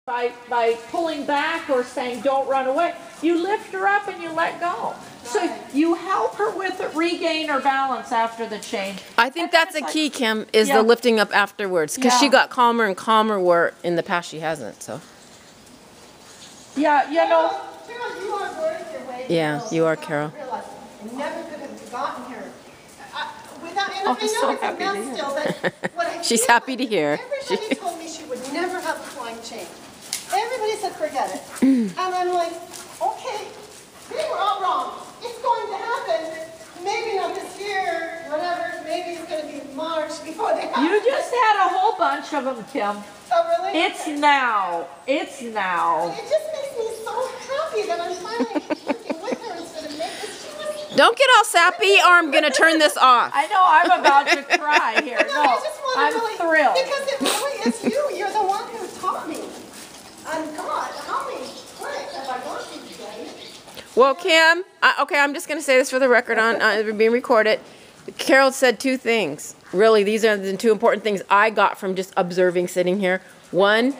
by pulling back or saying don't run away. You lift her up and you let go. So you help her with it, regain her balance after the change. I think that's a key, Kim, is the lifting up afterwards. Because she got calmer and calmer where in the past she hasn't. So. Yeah, you know. Carol, you are worth your weight. Yeah, you are, Carol. I never could have gotten here. Without, and I know it's a mess still, but what I She's happy to hear. Everybody told me she would never have a flying change. Everybody said forget it. And I'm like, okay, they were all wrong. It's going to happen. Maybe not this year, whatever. Maybe it's going to be March before they happen. You just had a whole bunch of them, Kim. Oh, really? It's now. It's now. It just makes me so happy that I'm finally working with her instead of making it. Don't get all sappy or I'm going to turn this off. I know, I'm about to cry here. No, I'm thrilled. Because it really is you. You're the one who taught me. And God, how many clicks have I gone through today? Well, Kim, okay, I'm just going to say this for the record on being recorded. Carol said two things. Really, these are the two important things I got from just observing sitting here. One,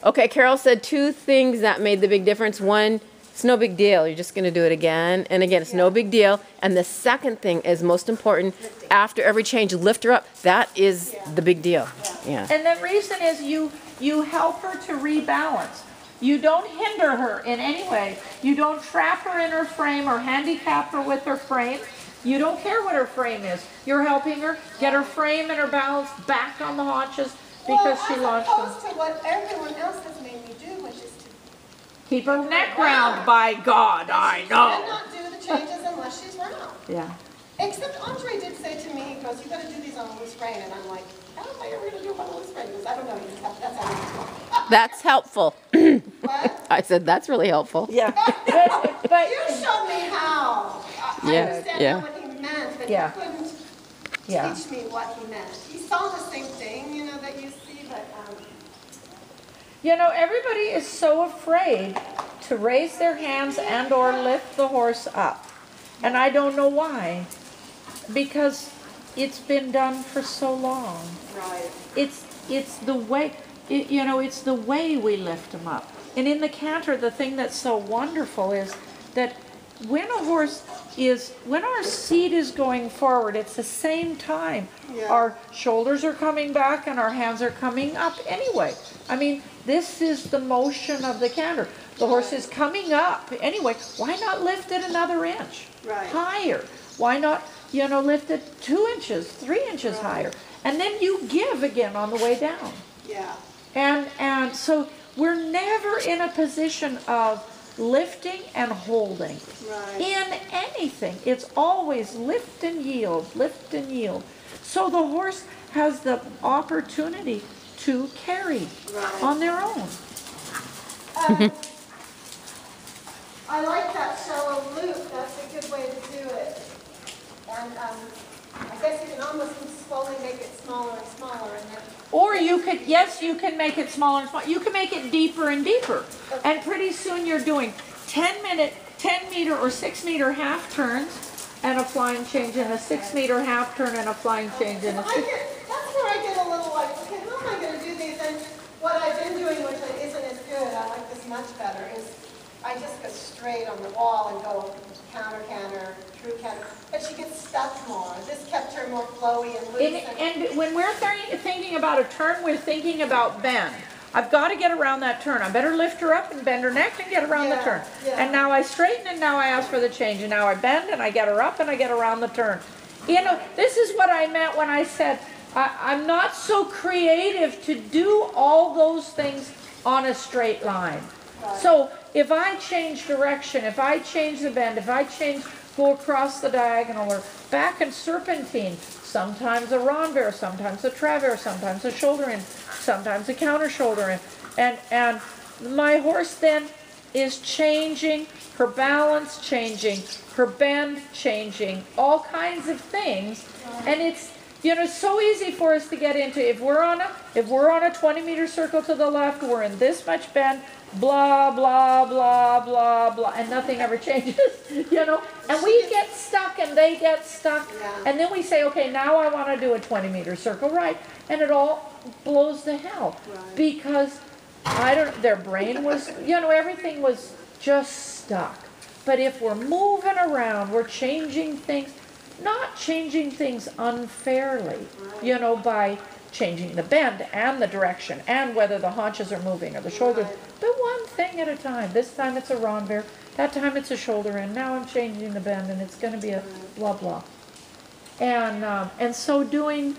okay, Carol said two things that made the big difference. One, it's no big deal. You're just going to do it again and again. It's no big deal. And the second thing is most important. After every change, lift her up. That is the big deal. Yeah. And the reason is you help her to rebalance. You don't hinder her in any way. You don't trap her in her frame or handicap her with her frame. You don't care what her frame is. You're helping her get her frame and her balance back on the haunches because she launched them. As opposed to what everyone else has made me do, which is to keep her neck round, by God, I know. She cannot do the changes unless she's round. Yeah. Except Andre did say to me, he goes, you got to do these on a loose rein. And I'm like, how am I ever going to do them on a loose rein? Because I don't know. That's how you do. That's helpful. What? I said that's really helpful. Yeah. But you showed me how. I understand what he meant, but he couldn't teach me what he meant. He saw the same thing, you know, that you see, but... You know, everybody is so afraid to raise their hands and or lift the horse up. And I don't know why. Because it's been done for so long. Right. It's the way, you know, it's the way we lift them up. And in the canter, the thing that's so wonderful is that when a horse is, when our seat is going forward, it's the same time. Yeah. Our shoulders are coming back and our hands are coming up anyway. I mean, this is the motion of the canter. The horse is coming up anyway. Why not lift it another inch higher? Why not, you know, lift it 2 inches, 3 inches higher? And then you give again on the way down. Yeah. And so we're never in a position of lifting and holding. In anything. It's always lift and yield, lift and yield. So the horse has the opportunity to carry on their own. I like that shallow loop. That's a good way to do it. And I guess you can almost slowly make it smaller and smaller. And then or you could, yes, you can make it smaller and smaller. You can make it deeper and deeper. And pretty soon you're doing 10 meter or 6 meter half turns and a flying change and a 6 meter half turn and a flying change and a 6. That's where I get a little like, okay, how am I going to do these? And what I've been doing, which isn't as good, I like this much better, is I just go straight on the wall and go counter canter, true canter. But she gets stuck more. This kept her more flowy and loose. And when we're thinking about a turn, we're thinking about bend. I've got to get around that turn. I better lift her up and bend her neck and get around the turn. And now I straighten and now I ask for the change. And now I bend and I get her up and I get around the turn. You know, this is what I meant when I said I'm not so creative to do all those things on a straight line. So if I change direction, if I change the bend, if I go across the diagonal or back and serpentine, sometimes a renvers, sometimes a travers, sometimes a shoulder in, sometimes a counter shoulder in. And my horse then is changing, her balance changing, her bend changing, all kinds of things. And it's, you know, so easy for us to get into. If we're on a 20-meter circle to the left, we're in this much bend, blah, blah, blah, blah, blah, and nothing ever changes, you know. And we get stuck and they get stuck. And then we say, okay, now I want to do a 20-meter circle, right? And it all blows to hell because their brain was, everything was just stuck. But if we're moving around, we're changing things, not changing things unfairly, by changing the bend and the direction and whether the haunches are moving or the shoulders, but one thing at a time. This time it's a renvers, that time it's a shoulder in, now I'm changing the bend and it's going to be a blah blah. And so doing,